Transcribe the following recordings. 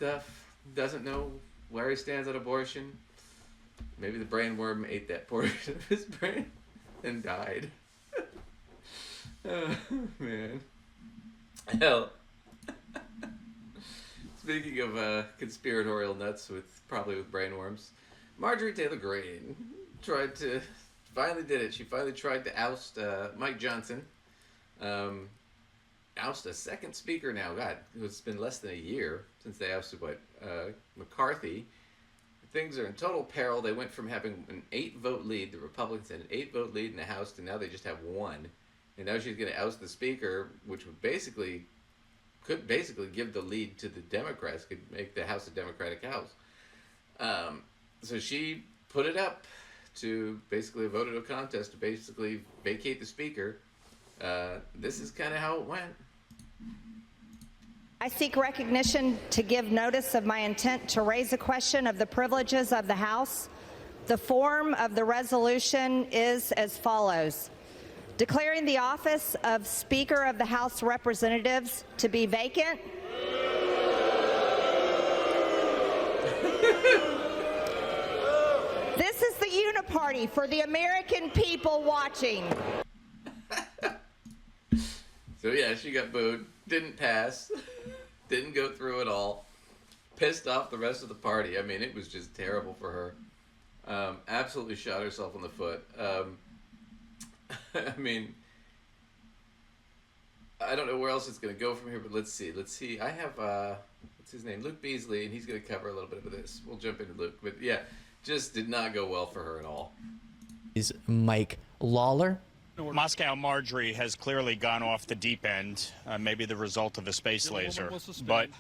stuff. Doesn't know where he stands on abortion. Maybe the brain worm ate that portion of his brain and died. Oh, man. Hell. Speaking of conspiratorial nuts probably with brainworms, Marjorie Taylor Greene finally did it. She finally tried to oust Mike Johnson. Oust a second speaker now. God, it's been less than a year since they ousted McCarthy. Things are in total peril. They went from having an 8-vote lead, the Republicans had an 8-vote lead in the House, to now they just have one. And now she's going to oust the speaker, which could basically give the lead to the Democrats, could make the House a Democratic House. So she put it up to basically a vote at a contest to basically vacate the speaker. This is kind of how it went. I seek recognition to give notice of my intent to raise a question of the privileges of the House. The form of the resolution is as follows. Declaring the office of Speaker of the House of Representatives to be vacant. This is the uniparty for the American people watching. So yeah, she got booed. Didn't pass. Didn't go through it all. Pissed off the rest of the party. I mean, it was just terrible for her. Absolutely shot herself in the foot. I mean, I don't know where else it's going to go from here, but let's see. I have, what's his name? Luke Beasley, and he's going to cover a little bit of this. We'll jump into Luke. But yeah, just did not go well for her at all. Is Mike Lawler. Moscow Marjorie has clearly gone off the deep end, maybe the result of a space laser. But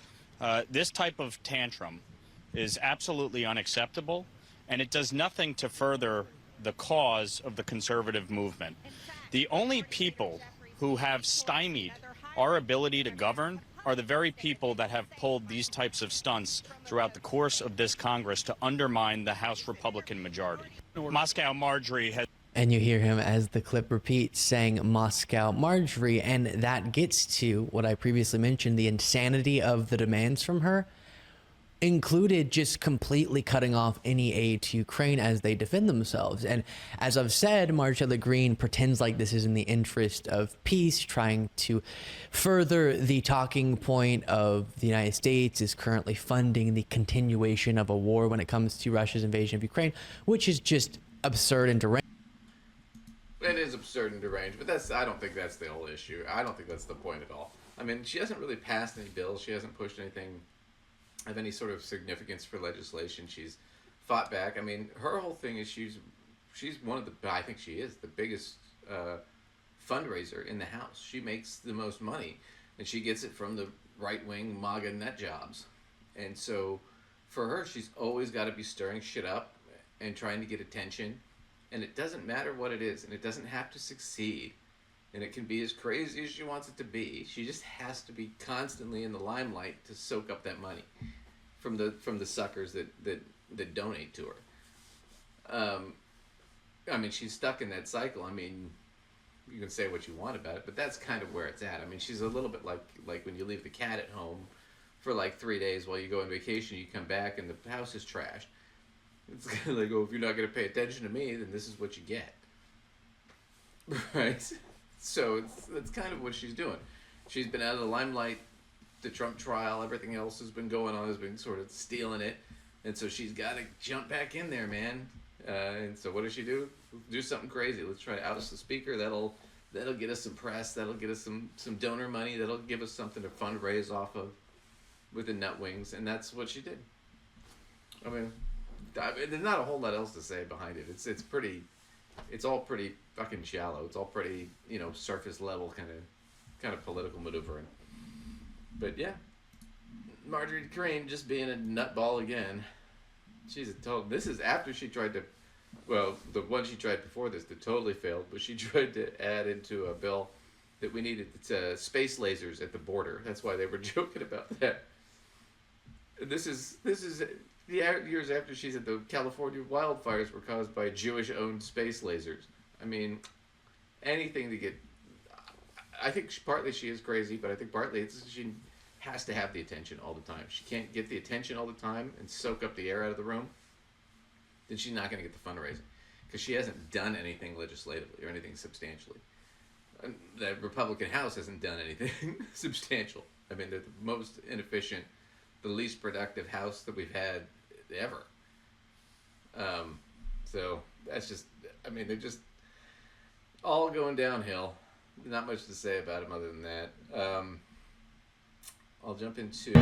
this type of tantrum is absolutely unacceptable, and it does nothing to further the cause of the conservative movement. The only people who have stymied our ability to govern are the very people that have pulled these types of stunts throughout the course of this Congress to undermine the House Republican majority. Moscow Marjorie has... And you hear him as the clip repeats saying Moscow Marjorie, and that gets to what I previously mentioned, the insanity of the demands from her, included just completely cutting off any aid to Ukraine as they defend themselves. And as I've said, Marjorie Greene pretends like this is in the interest of peace, trying to further the talking point of the United States is currently funding the continuation of a war when it comes to Russia's invasion of Ukraine, which is just absurd and deranged. It is absurd and deranged, but I don't think that's the whole issue. I don't think that's the point at all. I mean, she hasn't really passed any bills. She hasn't pushed anything of any sort of significance for legislation. She's fought back. I mean, her whole thing is she's one of the, I think she is the biggest fundraiser in the House. She makes the most money, and she gets it from the right-wing MAGA nut jobs. And so for her, she's always got to be stirring shit up and trying to get attention. And it doesn't matter what it is, and it doesn't have to succeed. And it can be as crazy as she wants it to be. She just has to be constantly in the limelight to soak up that money from the suckers that donate to her. I mean, she's stuck in that cycle. I mean, you can say what you want about it, but that's kind of where it's at. I mean, she's a little bit like when you leave the cat at home for like 3 days while you go on vacation, you come back and the house is trashed. It's kind of like, oh, if you're not going to pay attention to me, then this is what you get. Right? So that's kind of what she's doing. She's been out of the limelight. The Trump trial, everything else has been going on, has been sort of stealing it. And so she's got to jump back in there, man. And so what does she do? Do something crazy. Let's try to oust the speaker. That'll get us some press. That'll get us some donor money. That'll give us something to fundraise off of with the nut wings. And that's what she did. I mean, there's not a whole lot else to say behind it. It's all pretty fucking shallow. It's all pretty, surface level kind of political maneuvering. But yeah, Marjorie Greene just being a nutball again. She's a total. This is after she tried to, well, the one she tried before this that totally failed, but she tried to add into a bill that we needed space lasers at the border. That's why they were joking about that. This is the years after she said the California wildfires were caused by Jewish-owned space lasers. I mean, anything to get... I think partly she is crazy, but I think partly it's she has to have the attention all the time. She can't get the attention all the time and soak up the air out of the room, then she's not going to get the fundraising, because she hasn't done anything legislatively or anything substantially. And the Republican House hasn't done anything substantial. I mean, they're the most inefficient, the least productive House that we've had ever. So that's just, I mean, they're just all going downhill. Not much to say about them other than that. I'll jump into